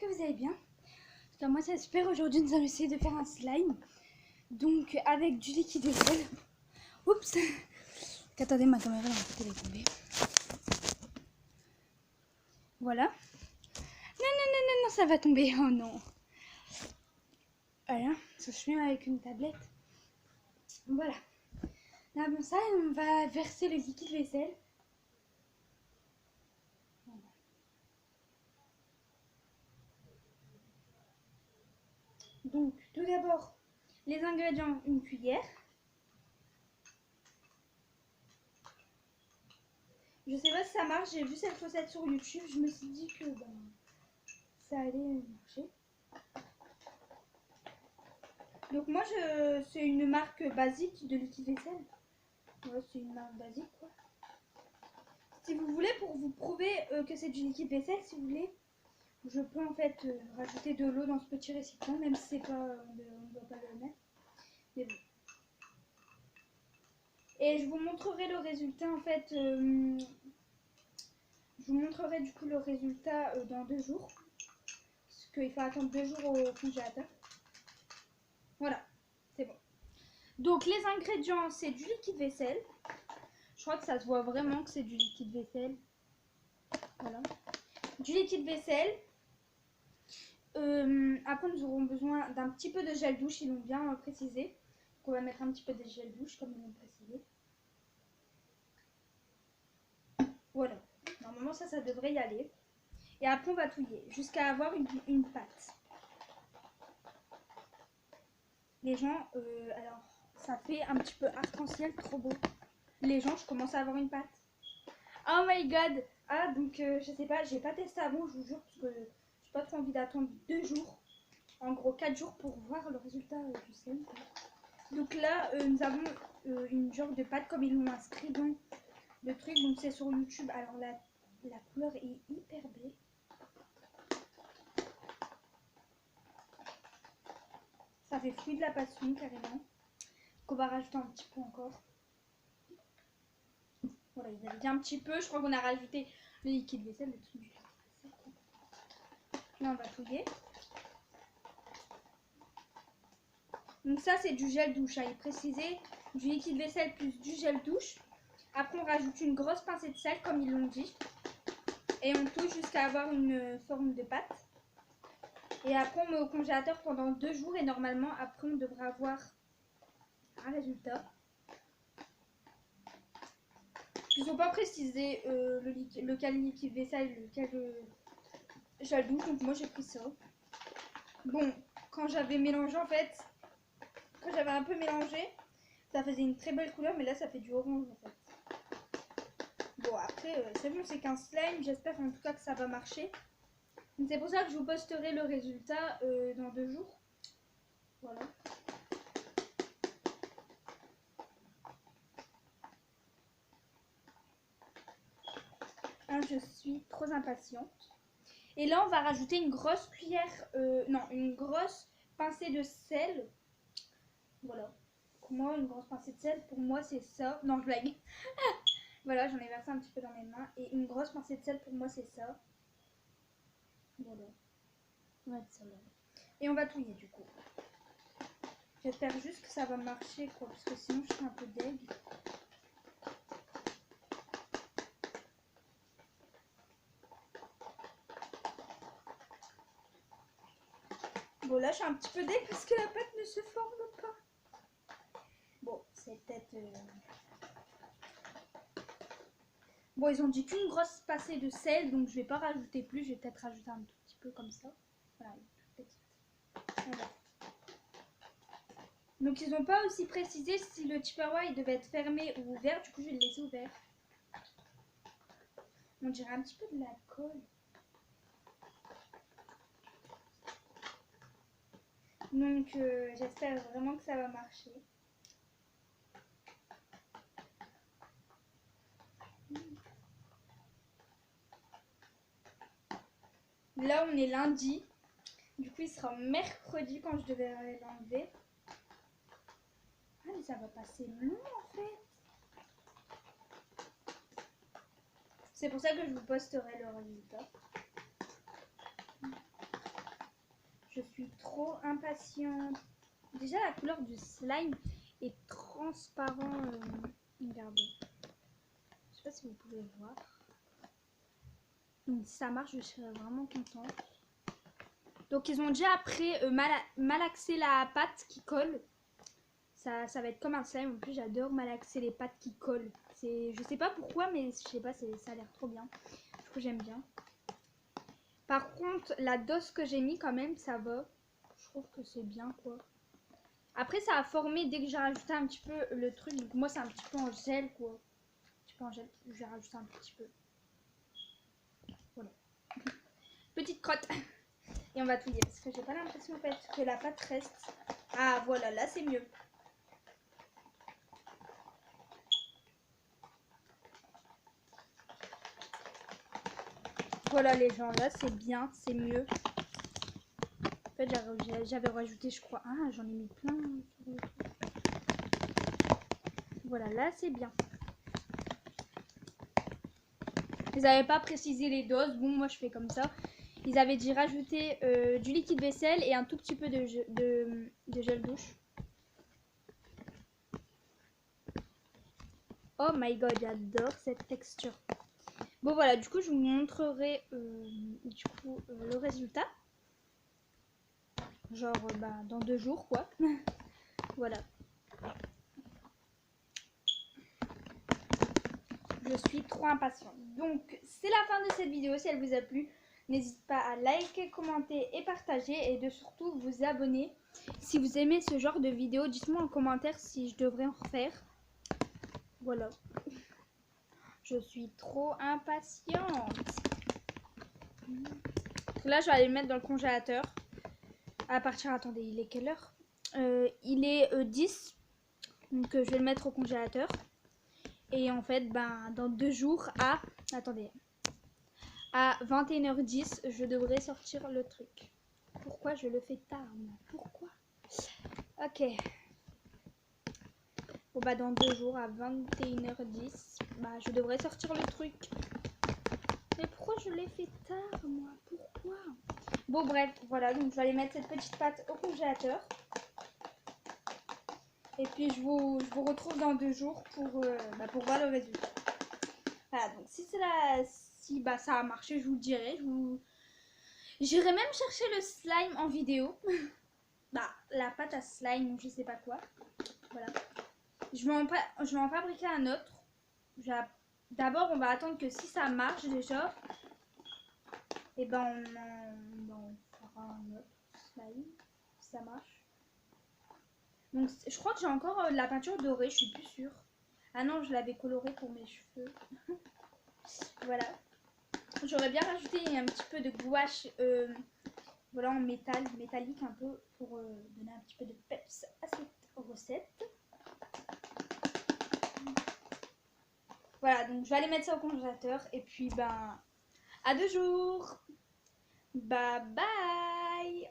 que vous allez bien. En tout cas, moi c'est super. Aujourd'hui nous allons essayer de faire un slime. Donc avec du liquide vaisselle. Oups. Attendez, ma caméra elle est tombée. Voilà. Non, ça va tomber. Oh non. Voilà, ça se filme avec une tablette. Voilà. Là, bon, ça, on va verser le liquide vaisselle. Voilà. Donc, tout d'abord, les ingrédients, une cuillère. Je sais pas si ça marche, j'ai vu cette recette sur YouTube, je me suis dit que ça allait marcher. Donc moi, c'est une marque basique de liquide vaisselle. Ouais, c'est une marque basique, quoi. Si vous voulez, pour vous prouver que c'est du liquide vaisselle, si vous voulez, je peux en fait rajouter de l'eau dans ce petit récipient, même si c'est pas, on ne doit pas le mettre. Mais bon. Et je vous montrerai le résultat en fait. Je vous montrerai du coup le résultat dans 2 jours. Parce qu'il faut attendre 2 jours au congélateur. Voilà, c'est bon. Donc les ingrédients, c'est du liquide vaisselle. Je crois que ça se voit vraiment que c'est du liquide vaisselle. Voilà. Du liquide vaisselle. Après nous aurons besoin d'un petit peu de gel douche, ils l'ont bien précisé. Donc on va mettre un petit peu de gel douche comme ils l'ont précisé. Voilà. Normalement ça devrait y aller. Et après on va touiller jusqu'à avoir une pâte. Les gens, alors ça fait un petit peu arc-en-ciel, trop beau. Les gens, je commence à avoir une pâte. Oh my god. Ah donc je sais pas, j'ai pas testé avant, je vous jure, parce que j'ai pas trop envie d'attendre 2 jours. En gros 4 jours pour voir le résultat du slime. Donc là nous avons une genre de pâte comme ils l'ont inscrit dans le truc. Donc c'est sur YouTube. Alors la couleur est hyper belle. Ça fait fruit de la passion carrément. Donc on va rajouter un petit peu encore. Voilà, il y avait bien un petit peu. Je crois qu'on a rajouté le liquide vaisselle, le truc du liquide vaisselle. Là on va touiller. Donc ça c'est du gel douche, il est précisé, du liquide vaisselle plus du gel douche. Après on rajoute une grosse pincée de sel comme ils l'ont dit. Et on touche jusqu'à avoir une forme de pâte. Et après on met au congélateur pendant 2 jours et normalement après on devrait avoir un résultat. Ils n'ont pas précisé lequel liquide vaisselle et lequel gel douche, donc moi j'ai pris ça. Bon, quand j'avais mélangé en fait, quand j'avais un peu mélangé, ça faisait une très belle couleur, mais là ça fait du orange en fait. Bon après c'est bon, c'est qu'un slime, j'espère en tout cas que ça va marcher. C'est pour ça que je vous posterai le résultat dans 2 jours. Voilà. Ah, je suis trop impatiente. Et là on va rajouter une grosse cuillère, non, une grosse pincée de sel. Voilà. Pour moi, une grosse pincée de sel, pour moi c'est ça. Non, je blague. Voilà, j'en ai versé un petit peu dans mes mains. Et une grosse pincée de sel, pour moi c'est ça. Voilà. On va mettre ça là. Et on va touiller du coup. J'espère juste que ça va marcher quoi, parce que sinon je suis un peu deg. Bon là je suis un petit peu deg parce que la pâte ne se forme pas. Bon, c'est peut-être... Bon, ils ont dit qu'une grosse pincée de sel, donc je vais pas rajouter plus, je vais peut-être rajouter un tout petit peu comme ça. Voilà, une toute petite. Voilà. Donc ils n'ont pas aussi précisé si le Tupperware il devait être fermé ou ouvert, du coup je vais le laisser ouvert. On dirait un petit peu de la colle. Donc j'espère vraiment que ça va marcher. Là on est lundi, du coup il sera mercredi quand je devrais l'enlever. Ah mais ça va passer long en fait. C'est pour ça que je vous posterai le résultat. Je suis trop impatiente. Déjà, la couleur du slime est transparent. Regardez. Je sais pas si vous pouvez voir. Donc, si ça marche, je serais vraiment contente. Donc, ils ont déjà après malaxé la pâte qui colle. Ça va être comme un slime. En plus, j'adore malaxer les pâtes qui collent. Je sais pas pourquoi, mais je sais pas, ça a l'air trop bien. Du coup, j'aime bien. Par contre, la dose que j'ai mis quand même, ça va. Je trouve que c'est bien, quoi. Après, ça a formé dès que j'ai rajouté un petit peu le truc. Donc, moi, c'est un petit peu en gel, quoi. Un petit peu en gel. J'ai rajouté un petit peu. Voilà. Petite crotte. Et on va touiller parce que j'ai pas l'impression en fait que la pâte reste. Ah, voilà, là, c'est mieux. Voilà les gens, là c'est bien, c'est mieux. En fait j'avais rajouté je crois, ah j'en ai mis plein. Voilà, là c'est bien. Ils n'avaient pas précisé les doses, bon moi je fais comme ça. Ils avaient dit rajouter du liquide vaisselle et un tout petit peu de gel douche. Oh my god, j'adore cette texture. Bon voilà, du coup je vous montrerai le résultat. Genre dans 2 jours quoi. Voilà. Je suis trop impatiente. Donc c'est la fin de cette vidéo. Si elle vous a plu, n'hésitez pas à liker, commenter et partager. Et de surtout vous abonner. Si vous aimez ce genre de vidéo, dites-moi en commentaire si je devrais en refaire. Voilà. Je suis trop impatiente. Là je vais aller le mettre dans le congélateur. À partir, attendez, il est quelle heure? Il est 10. Donc je vais le mettre au congélateur. Et en fait, dans 2 jours attendez, à 21h10, je devrais sortir le truc. Pourquoi je le fais tard, moi? Pourquoi? Ok. Bon, dans 2 jours, à 21h10, je devrais sortir le truc. Mais pourquoi je l'ai fait tard, moi? Pourquoi? Bon, bref, voilà. Donc, je vais aller mettre cette petite pâte au congélateur. Et puis, je vous retrouve dans 2 jours pour voir le résultat. Voilà, donc si ça a marché, je vous le dirai. J'irai même chercher le slime en vidéo. La pâte à slime, je sais pas quoi. Voilà. Je vais en fabriquer un autre. D'abord, on va attendre que si ça marche déjà, et on fera un autre slime. Si ça marche. Donc, je crois que j'ai encore de la peinture dorée, je suis plus sûre. Ah non, je l'avais colorée pour mes cheveux. Voilà. J'aurais bien rajouté un petit peu de gouache voilà, en métallique un peu pour donner un petit peu de peps à cette recette. Voilà, donc je vais aller mettre ça au congélateur et puis à 2 jours. Bye bye.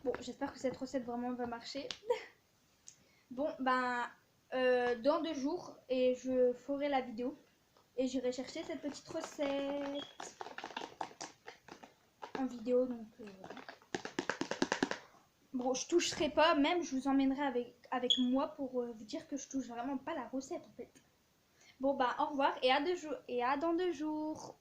Bon, j'espère que cette recette vraiment va marcher. Bon, dans 2 jours et je ferai la vidéo et j'irai chercher cette petite recette en vidéo. Donc voilà. Bon, je toucherai pas, même je vous emmènerai avec moi pour vous dire que je touche vraiment pas la recette en fait. Bon, au revoir et à dans 2 jours.